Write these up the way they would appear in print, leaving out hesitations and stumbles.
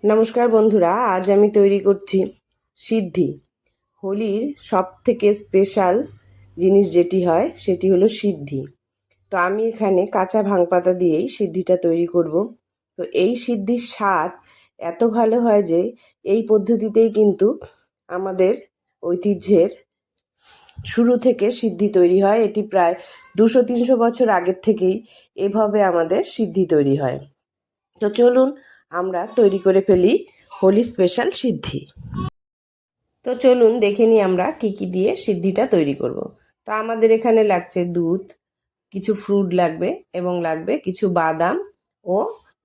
নমস্কার বন্ধুরা, আজ আমি তৈরি করছি সিদ্ধি। হোলির সব থেকে স্পেশাল জিনিস যেটি হয় সেটি হলো সিদ্ধি। তো আমি এখানে কাঁচা ভাঙপাতা দিয়েই সিদ্ধিটা তৈরি করব। তো এই সিদ্ধির স্বাদ এত ভালো হয় যে এই পদ্ধতিতেই কিন্তু আমাদের ঐতিহ্যের শুরু থেকে সিদ্ধি তৈরি হয়। এটি প্রায় 200-300 বছর আগের থেকেই এভাবে আমাদের সিদ্ধি তৈরি হয়। তো চলুন আমরা তৈরি করে ফেলি হোলি স্পেশাল সিদ্ধি। তো চলুন দেখে নিই আমরা কি কি দিয়ে সিদ্ধিটা তৈরি করব। তো আমাদের এখানে লাগছে দুধ, কিছু ফ্রুট লাগবে এবং লাগবে কিছু বাদাম ও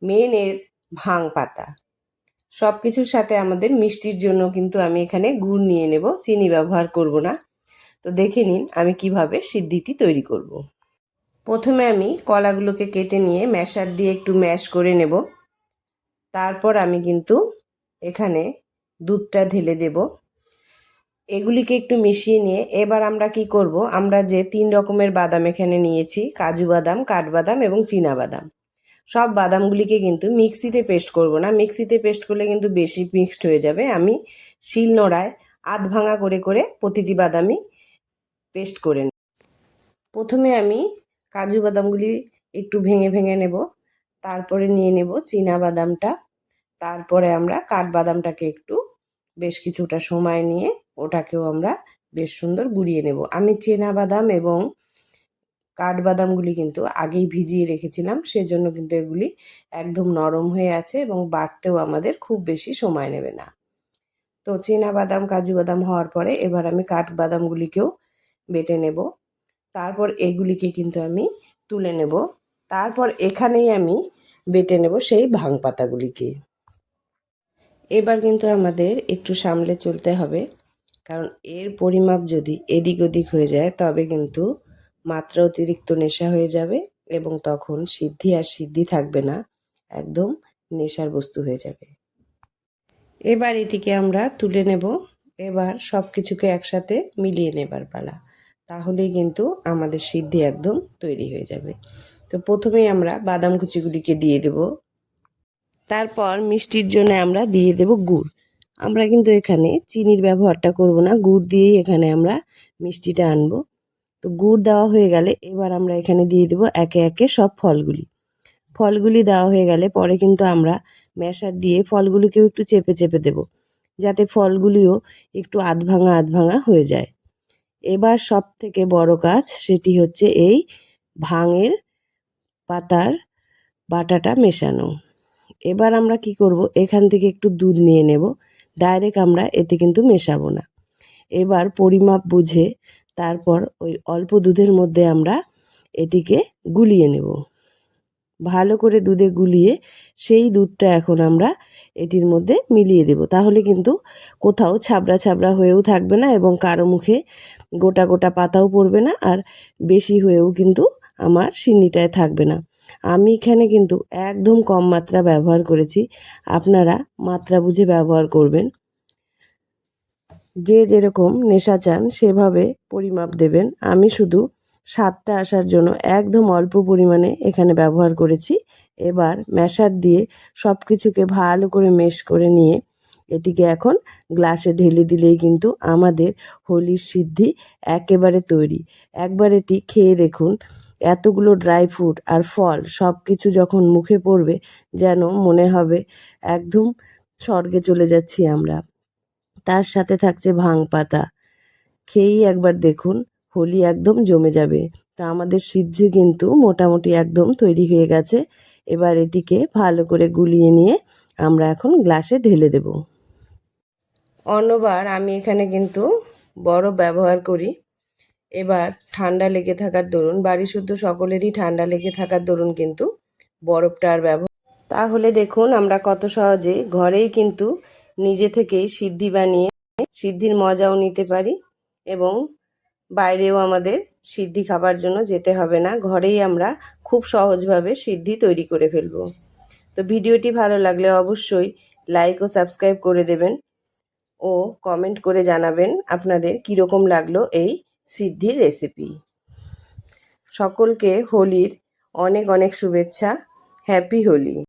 মেনের ভাং পাতা। সব কিছুর সাথে আমাদের মিষ্টির জন্য কিন্তু আমি এখানে গুড় নিয়ে নেব, চিনি ব্যবহার করব না। তো দেখে নিন আমি কিভাবে সিদ্ধিটি তৈরি করব। প্রথমে আমি কলাগুলোকে কেটে নিয়ে ম্যাশার দিয়ে একটু ম্যাশ করে নেব। তারপর আমি কিন্তু এখানে দুধটা ঢেলে দেব। এগুলিকে একটু মিশিয়ে নিয়ে এবার আমরা কি করব, আমরা যে 3 রকমের বাদাম এখানে নিয়েছি, কাজু বাদাম, কাঠবাদাম এবং চীনা বাদাম, সব বাদামগুলিকে কিন্তু মিক্সিতে পেস্ট করব না। মিক্সিতে পেস্ট করলে কিন্তু বেশি মিক্সড হয়ে যাবে। আমি শিলনোড়ায় আধ ভাঙা করে করে প্রতিটি বাদামই পেস্ট করে নেব। প্রথমে আমি কাজু বাদামগুলি একটু ভেঙে ভেঙে নেব, তারপরে নিয়ে নেব চীনা বাদামটা, তারপরে আমরা কাঠবাদামটাকে একটু বেশ কিছুটা সময় নিয়ে ওটাকেও আমরা বেশ সুন্দর গুঁড়িয়ে নেব। আমি চীনা বাদাম এবং কাঠবাদামগুলি কিন্তু আগেই ভিজিয়ে রেখেছিলাম, সেজন্য কিন্তু এগুলি একদম নরম হয়ে আছে এবং বাটতেও আমাদের খুব বেশি সময় নেবে না। তো চীনা বাদাম, কাজু বাদাম হওয়ার পরে এবার আমি কাঠবাদামগুলিকেও বেটে নেব। তারপর এগুলিকে কিন্তু আমি তুলে নেব। তারপর এখানেই আমি বেটে নেব সেই ভাং পাতাগুলিকে। এবার কিন্তু আমাদের একটু সামলে চলতে হবে, কারণ এর পরিমাপ যদি এদিক ওদিক হয়ে যায় তবে কিন্তু মাত্রা অতিরিক্ত নেশা হয়ে যাবে এবং তখন সিদ্ধি আর সিদ্ধি থাকবে না, একদম নেশার বস্তু হয়ে যাবে। এবার এটিকে আমরা তুলে নেব। এবার সব কিছুকে একসাথে মিলিয়ে নেবার পালা, তাহলেই কিন্তু আমাদের সিদ্ধি একদম তৈরি হয়ে যাবে। তো প্রথমেই আমরা বাদাম কুচিগুলিকে দিয়ে দেব। তারপর মিষ্টির জন্য আমরা দিয়ে দেব গুড়। আমরা কিন্তু এখানে চিনির ব্যবহারটা করব না, গুড় দিয়েই এখানে আমরা মিষ্টিটা আনব। তো গুড় দেওয়া হয়ে গেলে এবার আমরা এখানে দিয়ে দেব একে একে সব ফলগুলি দেওয়া হয়ে গেলে পরে কিন্তু আমরা ম্যাশার দিয়ে ফলগুলিকেও একটু চেপে চেপে দেব, যাতে ফলগুলিও একটু আধ ভাঙা হয়ে যায়। এবার সব থেকে বড় কাজ সেটি হচ্ছে এই ভাঙের পাতার বাটাটা মেশানো। এবার আমরা কি করব, এখান থেকে একটু দুধ নিয়ে নেব, ডাইরেক্ট আমরা এতে কিন্তু মেশাবো না। এবার পরিমাপ বুঝে তারপর ওই অল্প দুধের মধ্যে আমরা এটিকে গুলিয়ে নেব। ভালো করে দুধে গুলিয়ে সেই দুধটা এখন আমরা এটির মধ্যে মিলিয়ে দেব। তাহলে কিন্তু কোথাও ছাবড়া ছাবড়া হয়েও থাকবে না এবং কারো মুখে গোটা গোটা পাতাও পড়বে না, আর বেশি হয়েও কিন্তু আমার সিন্নিটায় থাকবে না। আমি এখানে কিন্তু একদম কম মাত্রা ব্যবহার করেছি, আপনারা মাত্রা বুঝে ব্যবহার করবেন। যে যেরকম নেশা চান সেভাবে পরিমাপ দেবেন। আমি শুধু স্বাদটা আসার জন্য একদম অল্প পরিমাণে এখানে ব্যবহার করেছি। এবার ম্যাশার দিয়ে সব কিছুকে ভালো করে মেশ করে নিয়ে এটিকে এখন গ্লাসে ঢেলে দিলেই কিন্তু আমাদের হোলির সিদ্ধি একেবারে তৈরি। একবার এটি খেয়ে দেখুন, এতগুলো ড্রাই ফ্রুট আর ফল সব কিছু যখন মুখে পড়বে যেন মনে হবে একদম স্বর্গে চলে যাচ্ছি আমরা। তার সাথে থাকছে ভাং পাতা, খেয়েই একবার দেখুন, হোলি একদম জমে যাবে। তা আমাদের সিদ্ধি কিন্তু মোটামুটি একদম তৈরি হয়ে গেছে। এবার এটিকে ভালো করে গুলিয়ে নিয়ে আমরা এখন গ্লাসে ঢেলে দেব। অন্যবার আমি এখানে কিন্তু বরফ ব্যবহার করি। এবার ঠান্ডা লেগে থাকার দরুন, বাড়ি শুদ্ধ সকলেরই ঠান্ডা লেগে থাকার দরুন কিন্তু বরফটা আর ব্যবহার, তাহলে দেখুন আমরা কত সহজে ঘরেই কিন্তু নিজে থেকেই সিদ্ধি বানিয়ে সিদ্ধির মজাও নিতে পারি এবং বাইরেও আমাদের সিদ্ধি খাবার জন্য যেতে হবে না, ঘরেই আমরা খুব সহজভাবে সিদ্ধি তৈরি করে ফেলব। তো ভিডিওটি ভালো লাগলে অবশ্যই লাইক ও সাবস্ক্রাইব করে দেবেন ও কমেন্ট করে জানাবেন আপনাদের কীরকম লাগলো এই সিদ্ধির রেসিপি। সকলকে হোলির অনেক অনেক শুভেচ্ছা। হ্যাপি হোলি।